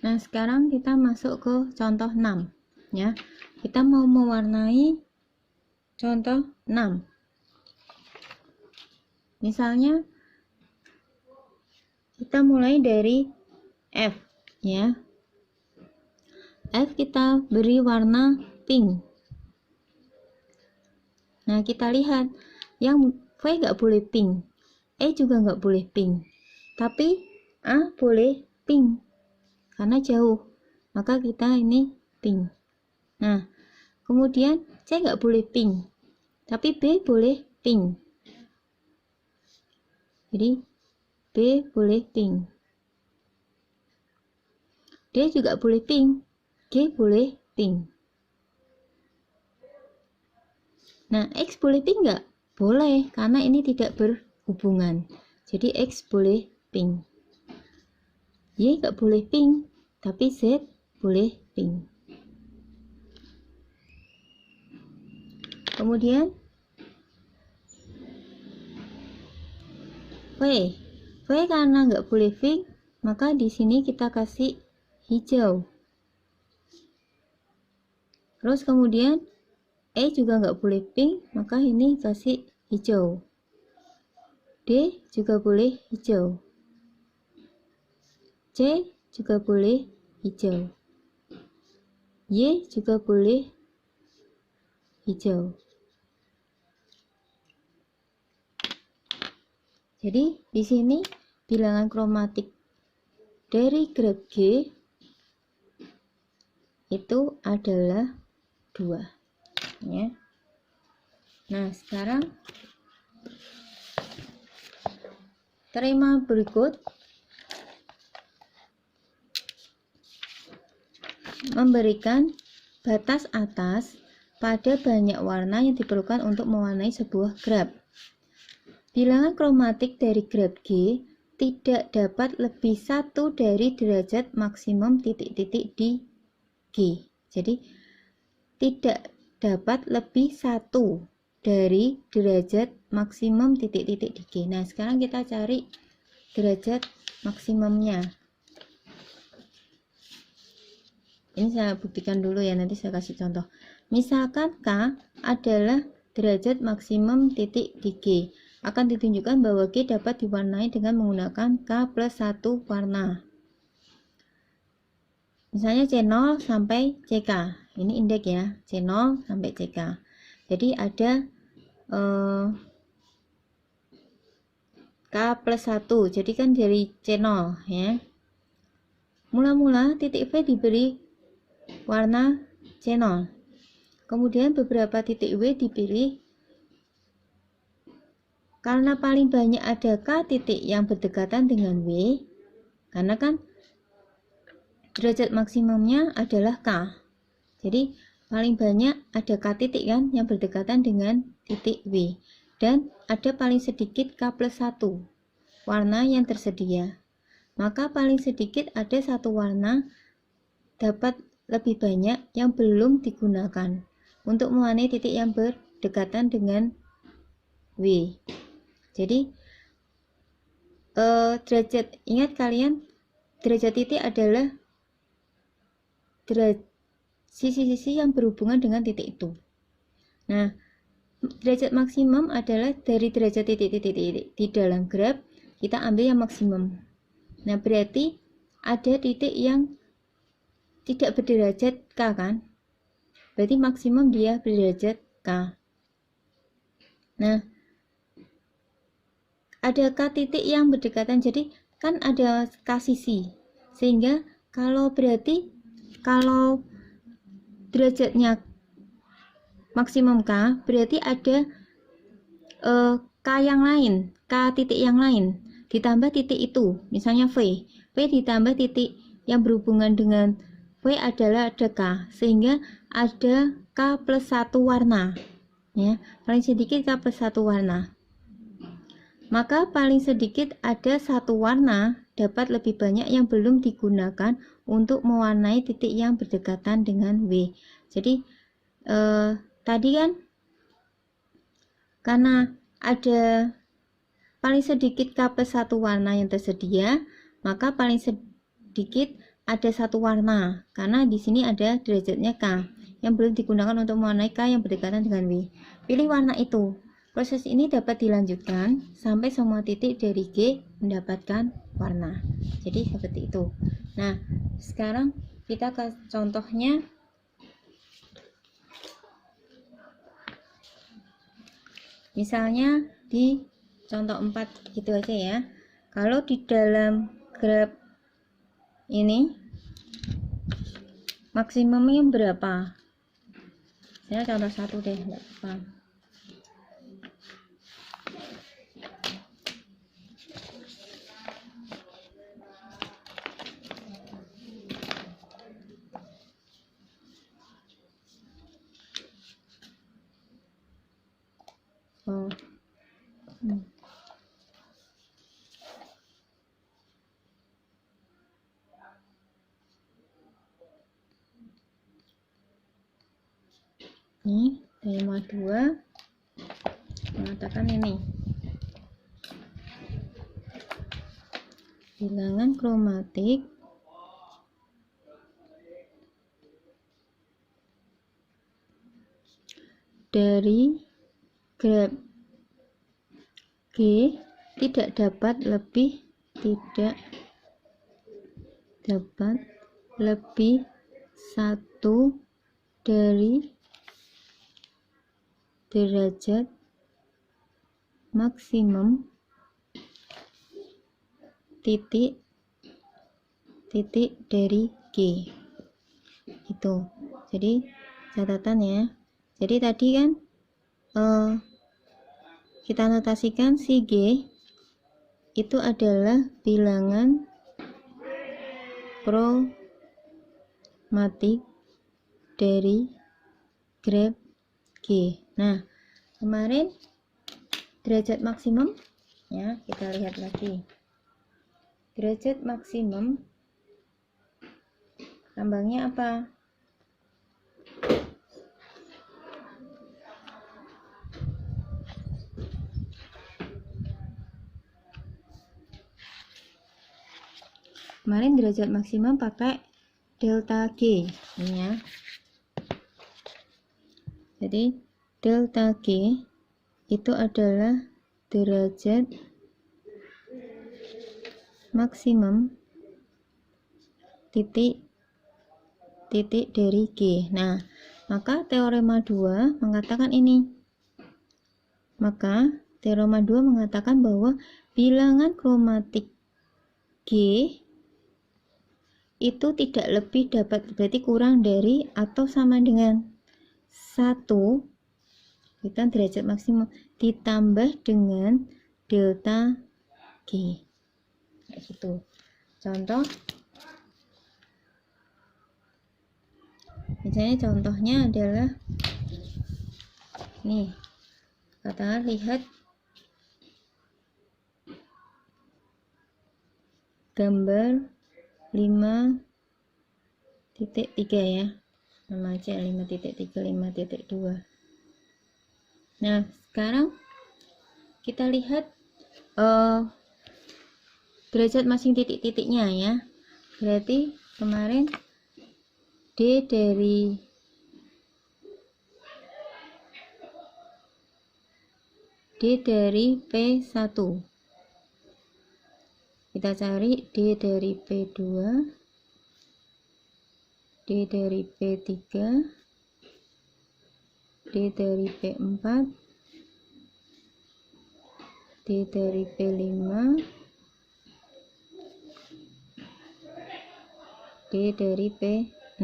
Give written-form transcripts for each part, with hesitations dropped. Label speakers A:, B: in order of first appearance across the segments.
A: Nah, sekarang kita masuk ke contoh 6 ya. Kita mau mewarnai contoh 6. Misalnya kita mulai dari F ya. F kita beri warna pink. Nah, kita lihat yang V nggak boleh pink, E juga nggak boleh pink, tapi A boleh pink karena jauh, maka kita ini pink. Nah, kemudian C nggak boleh pink, tapi B boleh pink. Jadi B boleh pink, D juga boleh pink, G boleh pink. Nah, X boleh pink nggak? Boleh, karena ini tidak berhubungan. Jadi X boleh pink. Y nggak boleh pink, tapi Z boleh pink. Kemudian V karena nggak boleh pink, maka di sini kita kasih hijau. Terus kemudian E juga nggak boleh pink, maka ini kasih hijau. D juga boleh hijau. C juga boleh hijau. Y juga boleh hijau. Jadi di sini bilangan kromatik dari graf G itu adalah 2 ya. Nah, sekarang terima berikut memberikan batas atas pada banyak warna yang diperlukan untuk mewarnai sebuah graf. Bilangan kromatik dari graf G tidak dapat lebih 1 dari derajat maksimum titik-titik di G. Jadi tidak dapat lebih 1 dari derajat maksimum titik-titik di G. Nah, sekarang kita cari derajat maksimumnya. Ini saya buktikan dulu ya, nanti saya kasih contoh. Misalkan K adalah derajat maksimum titik di G. Akan ditunjukkan bahwa G dapat diwarnai dengan menggunakan K plus 1 warna. Misalnya C0 sampai CK. Ini indeks ya, C0 sampai CK. Jadi ada K plus 1. Jadi kan dari C0 ya. Mula-mula titik V diberi warna C0. Kemudian beberapa titik W dipilih. Karena paling banyak ada K titik yang berdekatan dengan W, karena kan derajat maksimumnya adalah K. Jadi paling banyak ada K titik kan yang berdekatan dengan titik W. Dan ada paling sedikit K plus 1 warna yang tersedia. Maka paling sedikit ada satu warna dapat lebih banyak yang belum digunakan untuk mewarnai titik yang berdekatan dengan W. Jadi derajat, ingat kalian, derajat titik adalah sisi-sisi yang berhubungan dengan titik itu. Nah, derajat maksimum adalah dari derajat titik-titik di dalam graf, kita ambil yang maksimum. Nah, berarti ada titik yang tidak berderajat K kan? Berarti maksimum dia berderajat K. Nah, ada K titik yang berdekatan, jadi kan ada K sisi, sehingga kalau derajatnya maksimum K, berarti ada K yang lain, K titik yang lain ditambah titik itu, misalnya V ditambah titik yang berhubungan dengan V adalah ada K, sehingga ada K plus 1 warna ya, paling sedikit K plus 1 warna. Maka paling sedikit ada satu warna dapat lebih banyak yang belum digunakan untuk mewarnai titik yang berdekatan dengan W. Jadi tadi kan karena ada paling sedikit K plus 1 warna yang tersedia, maka paling sedikit ada satu warna, karena di sini ada derajatnya K yang belum digunakan untuk mewarnai K yang berdekatan dengan W. Pilih warna itu. Proses ini dapat dilanjutkan sampai semua titik dari G mendapatkan warna. Jadi seperti itu. Nah, sekarang kita ke contohnya. Misalnya di contoh 4 gitu aja ya. Kalau di dalam graf ini maksimumnya berapa? Saya contoh 1 deh, enggak apa. Oh. Ini tema 2 mengatakan ini bilangan kromatik dari graf G tidak dapat lebih satu dari derajat maksimum titik dari G. Itu. Jadi catatan ya. Jadi tadi kan kita notasikan si G itu adalah bilangan kromatik dari graf G. Nah, kemarin derajat maksimum ya, kita lihat lagi. Derajat maksimum lambangnya apa? Kemarin derajat maksimum pakai delta G ini ya. Jadi delta G itu adalah derajat maksimum titik dari G. Nah, maka teorema 2 mengatakan ini. Maka teorema 2 mengatakan bahwa bilangan kromatik G itu tidak lebih berarti kurang dari atau sama dengan 1 kita derajat maksimum ditambah dengan delta G. Kayak gitu. Contoh misalnya contohnya adalah nih, katakan lihat gambar 5.3 ya, nama aja 5.3 5.2. Nah, sekarang kita lihat derajat masing titik-titiknya ya. Berarti kemarin D dari P1. Kita cari D dari P2, D dari P3, D dari P4, D dari P5, D dari P6.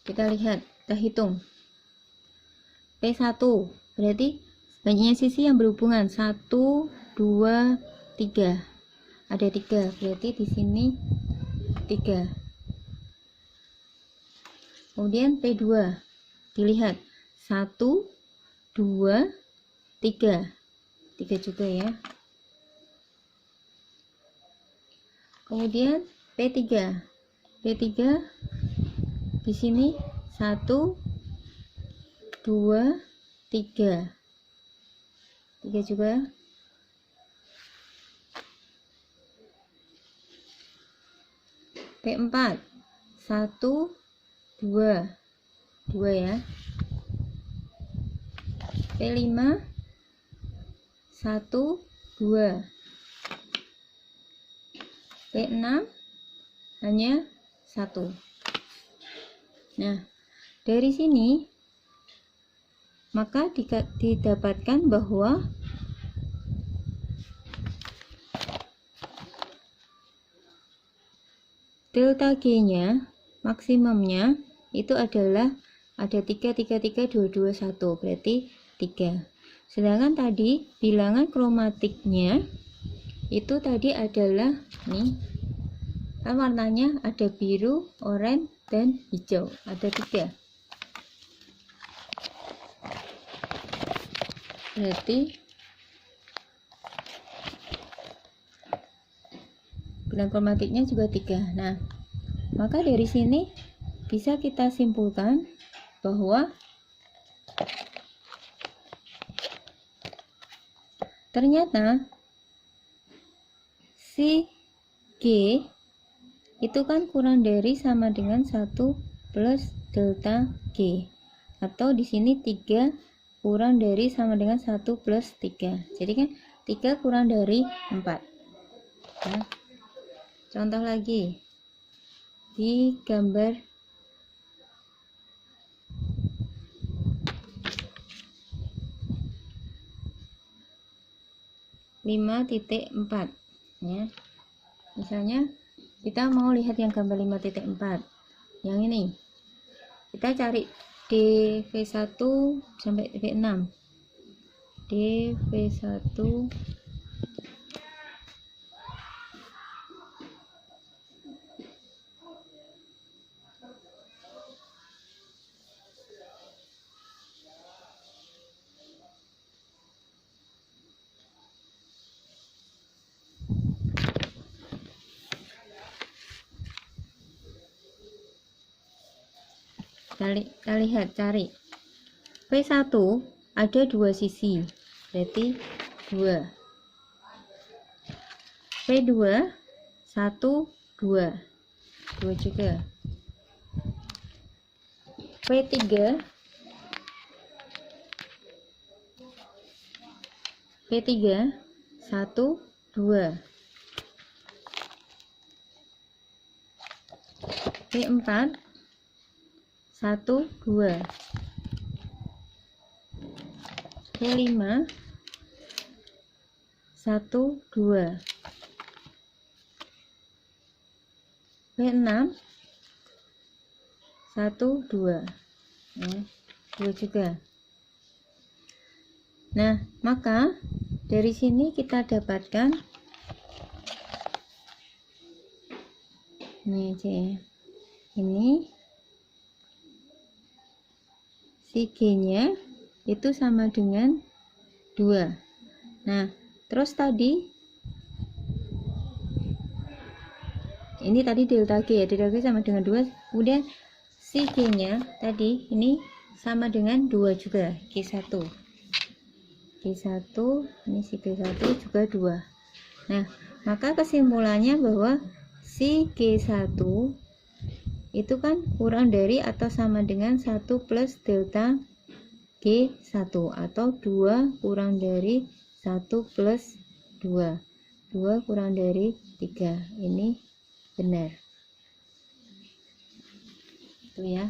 A: Kita lihat, kita hitung. P1 berarti banyaknya sisi yang berhubungan 1, 2, 3. Ada 3, berarti di sini 3. Kemudian P2 dilihat 1, 2, 3. 3 juga ya. Kemudian P3 di sini 1, 2, 3. 3 juga. P4 1 2 2 ya. P5 1 2. P6 hanya 1. Nah, dari sini maka didapatkan bahwa delta G-nya maksimumnya itu adalah ada 3, 3, 3, 2, 2, 1, berarti 3. Sedangkan tadi bilangan kromatiknya itu tadi adalah nih, kan warnanya ada biru, oranye, dan hijau, ada 3. Berarti bilangan kromatiknya juga 3. Nah, maka dari sini bisa kita simpulkan bahwa ternyata si G itu kan kurang dari sama dengan 1 plus delta G, atau di sini 3 kurang dari sama dengan 1 plus 3. Jadi kan 3 kurang dari 4. Nah, contoh lagi di gambar 5.4 ya. Misalnya kita mau lihat yang gambar 5.4 yang ini, kita cari dV1 sampai dV6. dV1 kita lihat, cari V1 ada 2 sisi, berarti 2. V2 1 2 2 juga. V3 1 2. V4 1 2. V5 1 2. V6 1 2 ya, 2 juga. Nah, maka dari sini kita dapatkan ini aja ya. Ini si G-nya itu sama dengan 2. Nah, terus tadi ini tadi delta G ya, delta G sama dengan 2. Kemudian si G-nya tadi ini sama dengan 2 juga, G1. G1, ini si G1 juga 2. Nah, maka kesimpulannya bahwa si G1 itu kan kurang dari atau sama dengan 1 plus delta G1, atau 2 kurang dari 1 plus 2. 2 kurang dari 3. Ini benar. Itu ya.